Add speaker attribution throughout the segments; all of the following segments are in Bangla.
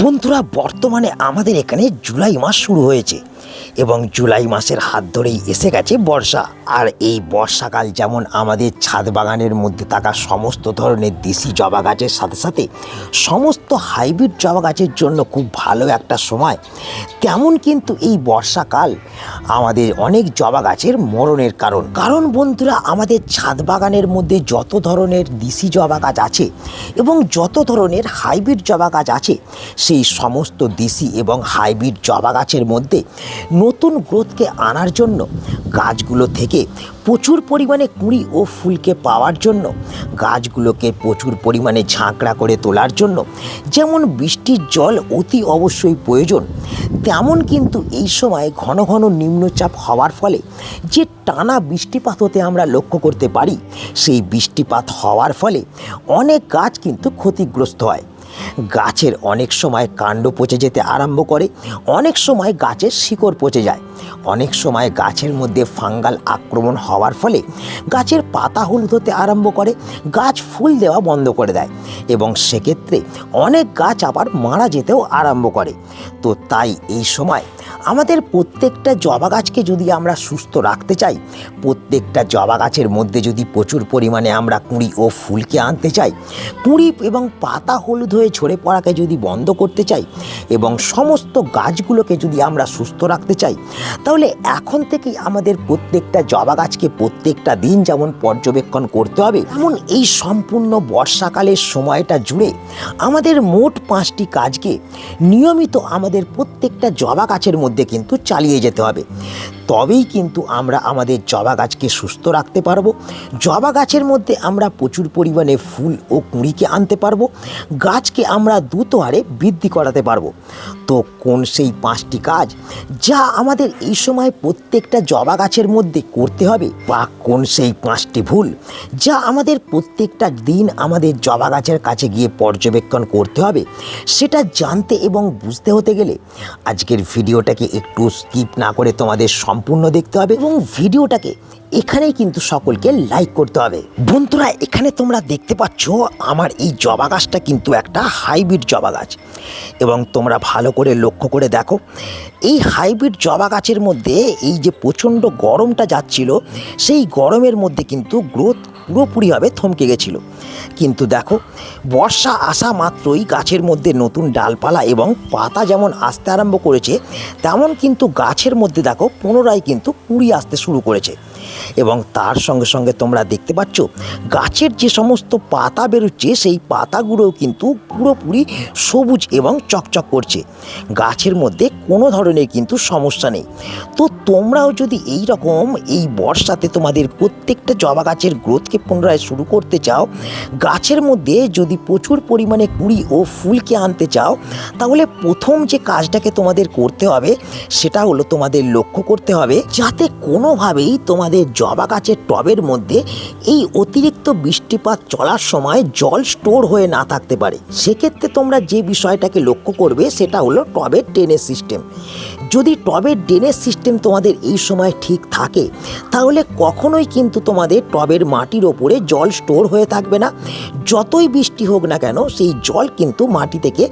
Speaker 1: বন্ধুরা, বর্তমানে আমাদের এখানে জুলাই মাস শুরু হয়েছে এবং জুলাই মাসের হাত ধরেই এসে গেছে বর্ষা। আর এই বর্ষাকাল যেমন আমাদের ছাদ বাগানের মধ্যে থাকা সমস্ত ধরনের দেশি জবা গাছের সাথে সাথে সমস্ত হাইব্রিড জবা গাছের জন্য খুব ভালো একটা সময়, তেমন কিন্তু এই বর্ষাকাল আমাদের অনেক জবা গাছের মরণের কারণ বন্ধুরা, আমাদের ছাদ বাগানের মধ্যে যত ধরনের দেশি জবা গাছ আছে এবং যত ধরনের হাইব্রিড জবা গাছ আছে, সেই সমস্ত দেশি এবং হাইব্রিড জবা গাছের মধ্যে নতুন গ্রোথকে আনার জন্য, গাছগুলো থেকে প্রচুর পরিমাণে কুঁড়ি ও ফুলকে পাওয়ার জন্য, গাছগুলোকে প্রচুর পরিমাণে ঝাঁকড়া করে তোলার জন্য যেমন বৃষ্টির জল অতি অবশ্যই প্রয়োজন, তেমন কিন্তু এই সময় ঘন ঘন নিম্নচাপ হওয়ার ফলে যে টানা বৃষ্টিপাত হতে আমরা লক্ষ্য করতে পারি, সেই বৃষ্টিপাত হওয়ার ফলে অনেক গাছ কিন্তু ক্ষতিগ্রস্ত হয়। গাছের অনেক সময় কাণ্ড পচে যেতে আরম্ভ করে, অনেক সময় গাছের শিকড় পচে যায়, অনেক সময় গাছের মধ্যে ফাঙ্গাল আক্রমণ হওয়ার ফলে গাছের পাতা হলুদ হতে আরম্ভ করে, গাছ ফুল দেওয়া বন্ধ করে দেয় এবং সেক্ষেত্রে অনেক গাছ আবার মারা যেতেও আরম্ভ করে। তো তাই এই সময় আমাদের প্রত্যেকটা জবা গাছকে যদি আমরা সুস্থ রাখতে চাই, প্রত্যেকটা জবা গাছের মধ্যে যদি প্রচুর পরিমাণে আমরা কুঁড়ি ও ফুলকে আনতে চাই, কুঁড়ি এবং পাতা হলুদ হয়ে ঝরে পড়াকে যদি বন্ধ করতে চাই এবং সমস্ত গাছগুলোকে যদি আমরা সুস্থ রাখতে চাই, তাহলে এখন থেকেই আমাদের প্রত্যেকটা জবা গাছকে প্রত্যেকটা দিন যেমন পর্যবেক্ষণ করতে হবে, তেমন এই সম্পূর্ণ বর্ষাকালের সময়টা জুড়ে আমাদের মোট 5টি কাজকে নিয়মিত আমাদের প্রত্যেকটা জবা গাছের মধ্যে কিন্তু চালিয়ে যেতে হবে। তবেই কিন্তু আমরা আমাদের জবা গাছকে সুস্থ রাখতে পারবো, জবা গাছের মধ্যে আমরা প্রচুর পরিমাণে ফুল ও কুঁড়িকে আনতে পারবো, গাছকে আমরা দ্রুত হারে বৃদ্ধি করাতে পারবো। তো কোন সেই 5টি কাজ যা আমাদের এই সময় প্রত্যেকটা জবা গাছের মধ্যে করতে হবে, বা কোন সেই 5টি ভুল যা আমাদের প্রত্যেকটা দিন আমাদের জবা গাছের কাছে গিয়ে পর্যবেক্ষণ করতে হবে, সেটা জানতে এবং বুঝতে হতে গেলে আজকের ভিডিওটাকে একটু স্কিপ না করে তোমাদের সম্পূর্ণ দেখতে হবে এবং ভিডিওটাকে এখানেই কিন্তু সকলকে লাইক করতে হবে। বন্ধুরা, এখানে তোমরা দেখতে পাচ্ছ আমার এই জবা গাছটা কিন্তু একটা হাইব্রিড জবা গাছ এবং তোমরা ভালো করে লক্ষ্য করে দেখো, এই হাইব্রিড জবা গাছের মধ্যে এই যে প্রচণ্ড গরমটা যাচ্ছিল, সেই গরমের মধ্যে কিন্তু গ্রোথ পুরোপুরিভাবে থমকে গেছিলো। কিন্তু দেখো, বর্ষা আসা মাত্রই গাছের মধ্যে নতুন ডালপালা এবং পাতা যেমন আসতে আরম্ভ করেছে, তেমন কিন্তু গাছের মধ্যে দেখো পুনরায় কিন্তু কুঁড়ি আসতে শুরু করেছে এবং তার সঙ্গে সঙ্গে তোমরা দেখতে পাচ্ছ গাছের যে সমস্ত পাতা বেরোচ্ছে, সেই পাতাগুলোও কিন্তু পুরোপুরি সবুজ এবং চকচক করছে, গাছের মধ্যে কোনো ধরনের কিন্তু সমস্যা নেই। তো তোমরাও যদি এই রকম এই বর্ষাতে তোমাদের প্রত্যেকটা জবা গাছের গ্রোথকে পুনরায় শুরু করতে চাও, গাছের মধ্যে যদি প্রচুর পরিমাণে কুঁড়ি ও ফুলকে আনতে চাও, তাহলে প্রথম যে কাজটাকে তোমাদের করতে হবে সেটা হলো তোমাদের লক্ষ্য করতে হবে যাতে কোনোভাবেই তোমাদের জবা গাছের টবের মধ্যে এই অতিরিক্ত বৃষ্টিপাত চলার সময় জল স্টোর হয়ে না থাকতে পারে। সেক্ষেত্রে তোমরা যে বিষয়টাকে লক্ষ্য করবে সেটা হলো টবের ড্রেনেজ সিস্টেম। যদি টবের ড্রেনেজ সিস্টেম তোমাদের এই সময় ঠিক থাকে, তাহলে কখনোই কিন্তু তোমাদের টবের মাটির ওপরে জল স্টোর হয়ে থাকবে না। যতই বৃষ্টি হোক না কেন, সেই জল কিন্তু মাটি থেকে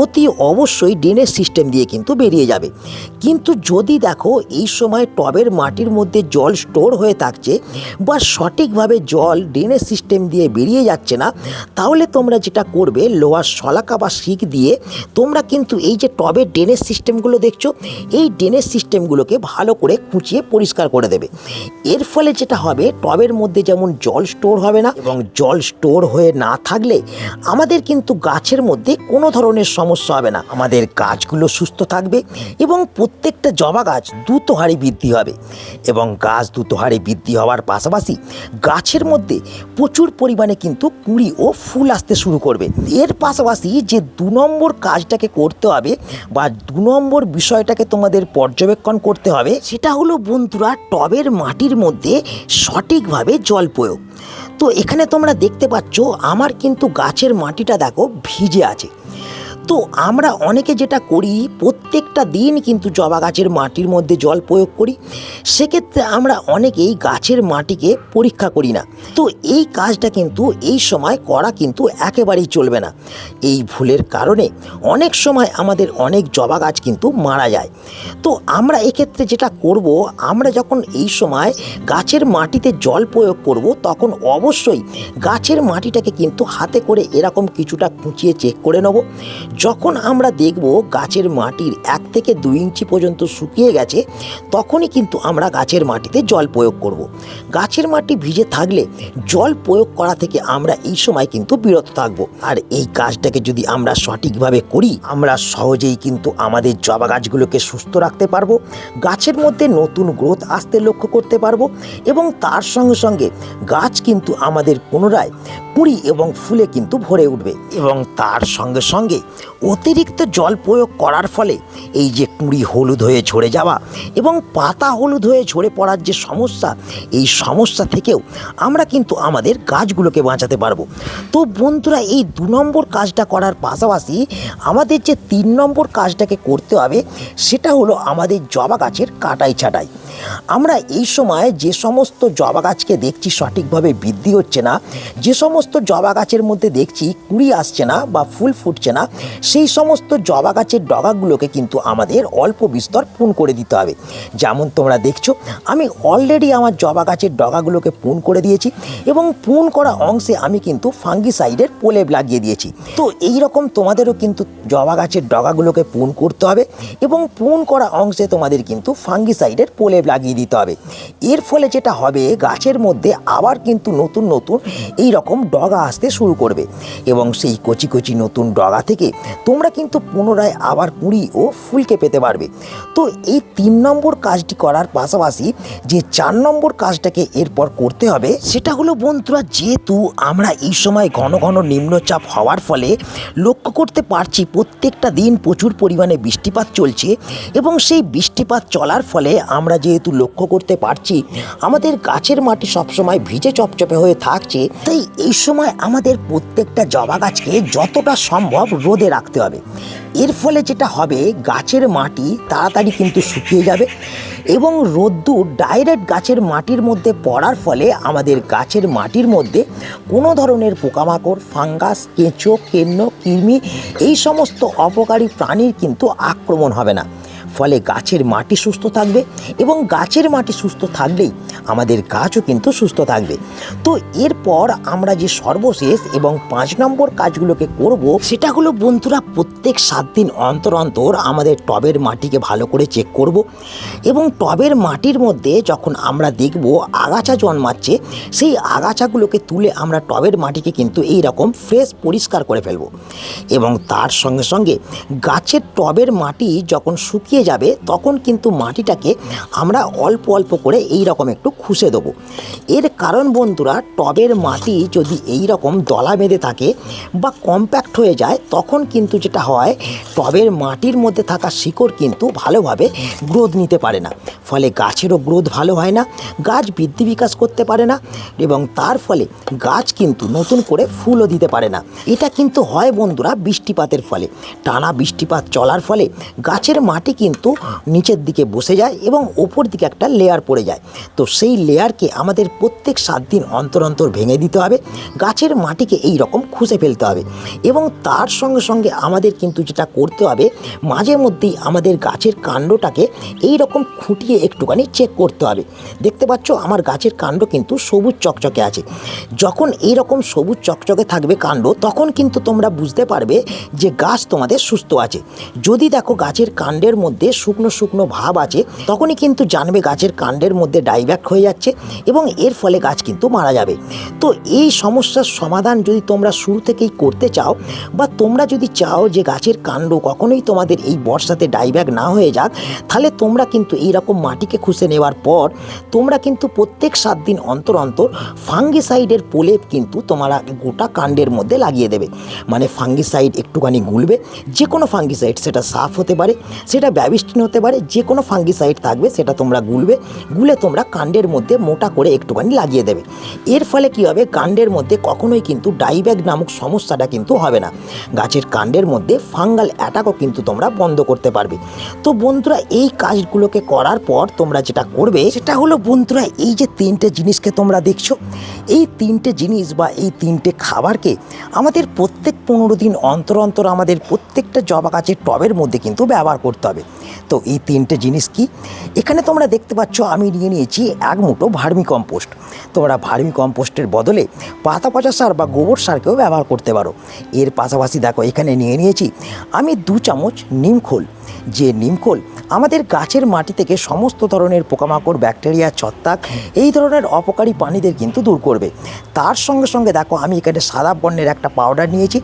Speaker 1: অতি অবশ্যই ড্রেনেজ সিস্টেম দিয়ে কিন্তু বেরিয়ে যাবে। কিন্তু যদি দেখো এই সময় টবের মাটির মধ্যে জল স্টোর হয়ে থাকছে বা সঠিকভাবে জল ড্রেনেজ সিস্টেম দিয়ে বেরিয়ে যাচ্ছে না, তাহলে তোমরা যেটা করবে, লোহার শলাকা বা শিক দিয়ে তোমরা কিন্তু এই যে টবের ড্রেনেজ সিস্টেমগুলো দেখছো, এই ড্রেনেজ সিস্টেমগুলোকে ভালো করে খুঁচিয়ে পরিষ্কার করে দেবে। এর ফলে যেটা হবে, টবের মধ্যে যেমন জল স্টোর হবে না এবং জল স্টোর হয়ে না থাকলে আমাদের কিন্তু গাছের মধ্যে কোনো ধরনের সমস্যা হবে না, আমাদের গাছগুলো সুস্থ থাকবে এবং প্রত্যেকটা জবা গাছ দ্রুত হারে বৃদ্ধি হবে এবং গাছ দ্রুত হারে বৃদ্ধি হওয়ার পাশাপাশি গাছের মধ্যে প্রচুর পরিমাণে কিন্তু কুঁড়ি ও ফুল আসতে শুরু করবে। এর পাশাপাশি যে 2 নম্বর কাজটাকে করতে হবে বা 2 নম্বর বিষয়টাকে তোমাদের পর্যবেক্ষণ করতে হবে, সেটা হলো বন্ধুরা টবের মাটির মধ্যে সঠিকভাবে জল প্রয়োগ। তো এখানে তোমরা দেখতে পাচ্ছ আমার কিন্তু গাছের মাটিটা দেখো ভিজে আছে। তো আমরা অনেকে যেটা করি, প্রত্যেকটা দিন কিন্তু জবা গাছের মাটির মধ্যে জল প্রয়োগ করি। সেক্ষেত্রে আমরা অনেকেই গাছের মাটিকে পরীক্ষা করি না। তো এই কাজটা কিন্তু এই সময় করা কিন্তু একেবারেই চলবে না। এই ভুলের কারণে অনেক সময় আমাদের অনেক জবা গাছ কিন্তু মারা যায়। তো আমরা এক্ষেত্রে যেটা করব, আমরা যখন এই সময় গাছের মাটিতে জল প্রয়োগ করব, তখন অবশ্যই গাছের মাটিটাকে কিন্তু হাতে করে এরকম কিছুটা কুচিয়ে চেক করে নেব। যখন আমরা দেখব গাছের মাটির 1 থেকে 2 ইঞ্চি পর্যন্ত শুকিয়ে গেছে, তখনই কিন্তু আমরা গাছের মাটিতে জল প্রয়োগ করব। গাছের মাটি ভিজে থাকলে জল প্রয়োগ করা থেকে আমরা এই সময় কিন্তু বিরত থাকবো। আর এই কাজটাকে যদি আমরা সঠিকভাবে করি, আমরা সহজেই কিন্তু আমাদের জবা গাছগুলোকে সুস্থ রাখতে পারবো, গাছের মধ্যে নতুন গ্রোথ আসতে লক্ষ্য করতে পারবো, এবং তার সঙ্গে সঙ্গে গাছ কিন্তু আমাদের পুনরায় কুঁড়ি এবং ফুলে কিন্তু ভরে উঠবে। এবং তার সঙ্গে সঙ্গে অতিরিক্ত জল প্রয়োগ করার ফলে এই যে কুঁড়ি হলুদ হয়ে ঝরে যাওয়া এবং পাতা হলুদ হয়ে ঝরে পড়ার যে সমস্যা, এই সমস্যা থেকেও আমরা কিন্তু আমাদের গাছগুলোকে বাঁচাতে পারবো। তো বন্ধুরা, এই 2 নম্বর কাজটা করার পাশাপাশি আমাদের যে 3 নম্বর কাজটাকে করতে হবে, সেটা হলো আমাদের জবা গাছের কাটাই ছাঁটাই। আমরা এই সময় যে সমস্ত জবা গাছকে দেখছি সঠিকভাবে বৃদ্ধি হচ্ছে না, যে সমস্ত জবা গাছের মধ্যে দেখছি কুঁড়ি আসছে না বা ফুল ফুটছে না, সেই সমস্ত জবা গাছের ডগাগুলোকে কিন্তু আমাদের অল্প বিস্তর পুন করে দিতে হবে। যেমন তোমরা দেখছো, আমি অলরেডি আমার জবা গাছের ডগাগুলোকে পুন করে দিয়েছি, এবং পুন করা অংশে আমি কিন্তু ফাঙ্গিসাইডের প্রলেপ লাগিয়ে দিয়েছি। তো এই রকম তোমাদেরও কিন্তু জবা গাছের ডগাগুলোকে পুন করতে হবে, এবং পুন করা অংশে তোমাদের কিন্তু ফাঙ্গিসাইডের প্রলেপ লাগিয়ে দিতে হবে। এর ফলে যেটা হবে, গাছের মধ্যে আবার কিন্তু নতুন নতুন এই রকম ডগা আসতে শুরু করবে, এবং সেই কচি কচি নতুন ডগা থেকে তোমরা কিন্তু পুনরায় আবার কুঁড়ি ও ফুলকে পেতে পারবে। তো এই 3 নম্বর কাজটি করার পাশাপাশি যে 4 নম্বর কাজটাকে এরপর করতে হবে, সেটা হলো বন্ধুরা, যেহেতু আমরা এই সময় ঘন ঘন নিম্নচাপ হওয়ার ফলে লক্ষ্য করতে পারছি প্রত্যেকটা দিন প্রচুর পরিমাণে বৃষ্টিপাত চলছে, এবং সেই বৃষ্টিপাত চলার ফলে আমরা যেহেতু লক্ষ্য করতে পারছি আমাদের গাছের মাটি সবসময় ভিজে চপচপে হয়ে থাকছে, তাই এই সময় আমাদের প্রত্যেকটা জবা গাছকে যতটা সম্ভব রোদে রাখতে হবে। এর ফলে যেটা হবে, গাছের মাটি তাড়াতাড়ি কিন্তু শুকিয়ে যাবে, এবং রোদ্দুর ডাইরেক্ট গাছের মাটির মধ্যে পড়ার ফলে আমাদের গাছের মাটির মধ্যে কোনো ধরনের পোকামাকড়, ফাঙ্গাস, কেঁচো, কেন্ন, কৃমি, এই সমস্ত অপকারী প্রাণীর কিন্তু আক্রমণ হবে না। ফলে গাছের মাটি সুস্থ থাকবে, এবং গাছের মাটি সুস্থ থাকলেই আমাদের গাছও কিন্তু সুস্থ থাকবে। তো এরপর আমরা যে সর্বশেষ এবং 5 নম্বর কাজগুলোকে করব, সেটা হলো বন্ধুরা, প্রত্যেক 7 দিন অন্তর অন্তর আমাদের টবের মাটিকে ভালো করে চেক করব, এবং টবের মাটির মধ্যে যখন আমরা দেখব আগাছা জন্মাচ্ছে, সেই আগাছাগুলোকে তুলে আমরা টবের মাটিকে কিন্তু এই রকম ফ্রেশ পরিষ্কার করে ফেলব। এবং তার সঙ্গে সঙ্গে গাছের টবের মাটি যখন শুকিয়ে যাবে, তখন কিন্তু মাটিটাকে আমরা অল্প অল্প করে এই রকম একটু খুশে দেবো। এর কারণ বন্ধুরা, টবের মাটি যদি এই রকম দলা বেঁধে থাকে বা কম্প্যাক্ট হয়ে যায়, তখন কিন্তু যেটা হয়, টবের মাটির মধ্যে থাকা শিকড় কিন্তু ভালোভাবে গ্রোথ নিতে পারে না, ফলে গাছেরও গ্রোথ ভালো হয় না, গাছ বৃদ্ধি বিকাশ করতে পারে না, এবং তার ফলে গাছ কিন্তু নতুন করে ফুলও দিতে পারে না। এটা কিন্তু হয় বন্ধুরা বৃষ্টিপাতের ফলে। টানা বৃষ্টিপাত চলার ফলে গাছের মাটি কিন্তু নিচের দিকে বসে যায় এবং ওপর দিকে একটা লেয়ার পড়ে যায়। তো সেই লেয়ারকে আমাদের প্রত্যেক 7 দিন অন্তর অন্তর ভেঙে দিতে হবে, গাছের মাটিকে এই রকম খুঁজে ফেলতে হবে, এবং তার সঙ্গে সঙ্গে আমাদের কিন্তু যেটা করতে হবে, মাঝে মধ্যেই আমাদের গাছের কাণ্ডটাকে এই রকম খুঁটিয়ে একটুখানি চেক করতে হবে। দেখতে পাচ্ছ আমার গাছের কাণ্ড কিন্তু সবুজ চকচকে আছে। যখন এই রকম সবুজ চকচকে থাকবে কাণ্ড, তখন কিন্তু তোমরা বুঝতে পারবে যে গাছ তোমাদের সুস্থ আছে। যদি দেখো গাছের কাণ্ডের মধ্যে শুকনো শুকনো ভাব আছে, তখনই কিন্তু জানবে গাছের কাণ্ডের মধ্যে ডাইব্যাক হয়ে যাচ্ছে, এবং এর ফলে গাছ কিন্তু মারা যাবে। তো এই সমস্যার সমাধান যদি তোমরা শুরু থেকেই করতে চাও, বা তোমরা যদি চাও যে গাছের কাণ্ড কখনোই তোমাদের এই বর্ষাতে ডাইব্যাক না হয়ে যাক, তাহলে তোমরা কিন্তু এই রকম মাটিকে খুঁজে নেওয়ার পর তোমরা কিন্তু প্রত্যেক 7 দিন অন্তর অন্তর ফাঙ্গিসাইডের প্রলেপ কিন্তু তোমরা গোটা কাণ্ডের মধ্যে লাগিয়ে দেবে। মানে ফাঙ্গিসাইড একটুখানি গুলবে, যে কোনো ফাঙ্গিসাইড, সেটা সাফ হতে পারে, সেটা অ্যাবিস্টিন হতে পারে, যে কোনো ফাঙ্গিসাইড থাকবে সেটা তোমরা গুলে তোমরা কাণ্ডের মধ্যে মোটা করে একটুখানি লাগিয়ে দেবে। এর ফলে কী হবে, কাণ্ডের মধ্যে কখনোই কিন্তু ডাইব্যাক নামক সমস্যাটা কিন্তু হবে না। গাছের কাণ্ডের মধ্যে ফাঙ্গাল অ্যাটাকও কিন্তু তোমরা বন্ধ করতে পারবে। তো বন্ধুরা, এই কাজগুলোকে করার পর তোমরা যেটা করবে সেটা হলো বন্ধুরা, এই যে 3টে জিনিসকে তোমরা দেখছো, এই 3টে জিনিস বা এই 3টে খাবারকে আমাদের প্রত্যেক 15 দিন অন্তর অন্তর আমাদের প্রত্যেকটা জবা গাছের টবের মধ্যে কিন্তু ব্যবহার করতে হবে। তো এই 3টে জিনিস কি, এখানে তোমরা দেখতে পাচ্ছ আমি নিয়ে নিয়েছি 1 মুঠো ভার্মি কম্পোস্ট। তোমরা ভার্মি কম্পোস্টের বদলে পাতা পচা সার বা গোবর সারকেও ব্যবহার করতে পারো। এর পাশাপাশি দেখো এখানে নিয়ে নিয়েছি আমি 2 চামচ নিমখোল। যে নিমখোল আমাদের গাছের মাটি থেকে সমস্ত ধরনের পোকামাকড়, ব্যাকটেরিয়া, ছত্রাক এই ধরনের অপকারী প্রাণীদের কিন্তু দূর করবে। তার সঙ্গে সঙ্গে দেখো আমি এখানে সাদা বর্ণের একটা পাউডার নিয়েছি,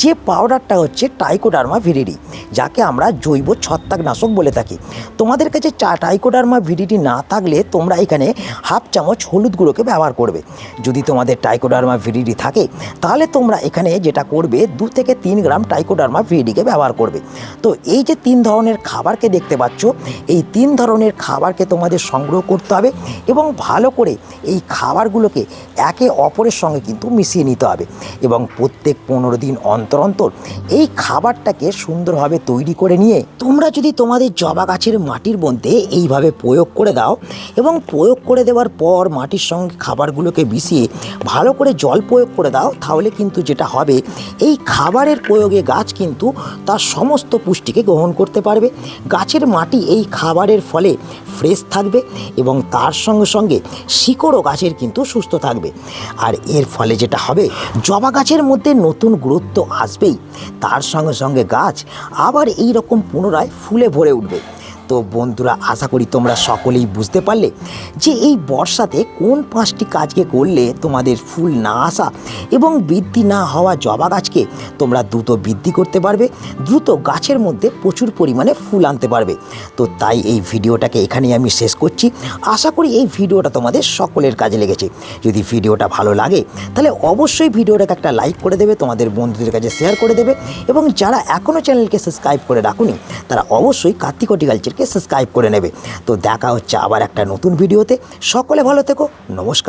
Speaker 1: যে পাউডারটা হচ্ছে ট্রাইকোডার্মা ভিরিডি, যাকে আমরা জৈব ছত্রাকনাশক বলে থাকি। তোমাদের কাছে ট্রাইকোডার্মা ভিরিডি না থাকলে তোমরা এখানে 1/2 চামচ হলুদ গুঁড়োকে ব্যবহার করবে। যদি তোমাদের ট্রাইকোডার্মা ভিরিডি থাকে তাহলে তোমরা এখানে যেটা করবে 2 থেকে 3 গ্রাম ট্রাইকোডার্মা ভিরিডিকে ব্যবহার করবে। তো এই যে 3 ধরনের খাবারকে দেখতে পাচ্ছ, এই 3 ধরনের খাবারকে তোমাদের সংগ্রহ করতে হবে এবং ভালো করে এই খাবারগুলোকে একে অপরের সঙ্গে কিন্তু মিশিয়ে নিতে হবে এবং প্রত্যেক 15 দিন অন্তর অন্তর এই খাবারটাকে সুন্দরভাবে তৈরি করে নিয়ে তোমরা যদি তোমাদের জবা গাছের মাটির মধ্যে এইভাবে প্রয়োগ করে দাও এবং প্রয়োগ করে দেওয়ার পর মাটির সঙ্গে খাবারগুলোকে মিশিয়ে ভালো করে জল প্রয়োগ করে দাও, তাহলে কিন্তু যেটা হবে, এই খাবারের প্রয়োগে গাছ কিন্তু তার সমস্ত পুষ্টিকে গ্রহণ করতে পারবে। গাছের মাটি এই খাবারের ফলে ফ্রেশ থাকবে এবং তার সঙ্গে সঙ্গে শিকড়ও গাছের কিন্তু সুস্থ থাকবে। আর এর ফলে যেটা হবে, জবা গাছের মধ্যে নতুন গুরুত্ব আসবেই, তার সঙ্গে সঙ্গে গাছ আবার এই রকম পুনরায় ফুলে ভরে উঠবে। তো বন্ধুরা, আশা করি তোমরা সকলেই বুঝতে পারলে যে এই বর্ষাতে কোন 5টি কাজকে করলে তোমাদের ফুল না আসা এবং বৃদ্ধি না হওয়া জবা গাছকে তোমরা দ্রুত বৃদ্ধি করতে পারবে, দ্রুত গাছের মধ্যে প্রচুর পরিমাণে ফুল আনতে পারবে। তো তাই এই ভিডিওটাকে এখানেই আমি শেষ করছি। আশা করি এই ভিডিওটা তোমাদের সকলের কাজে লেগেছে। যদি ভিডিওটা ভালো লাগে তাহলে অবশ্যই ভিডিওটাকে একটা লাইক করে দেবে, তোমাদের বন্ধুদের কাছে শেয়ার করে দেবে এবং যারা এখনও চ্যানেলকে সাবস্ক্রাইব করে রাখুনি তারা অবশ্যই কার্তিক হর্টিকালচারকে সাবস্ক্রাইব করে নেবে। তো দেখা হচ্ছে আবার একটা নতুন ভিডিওতে। সকলে ভালো থেকো, নমস্কার।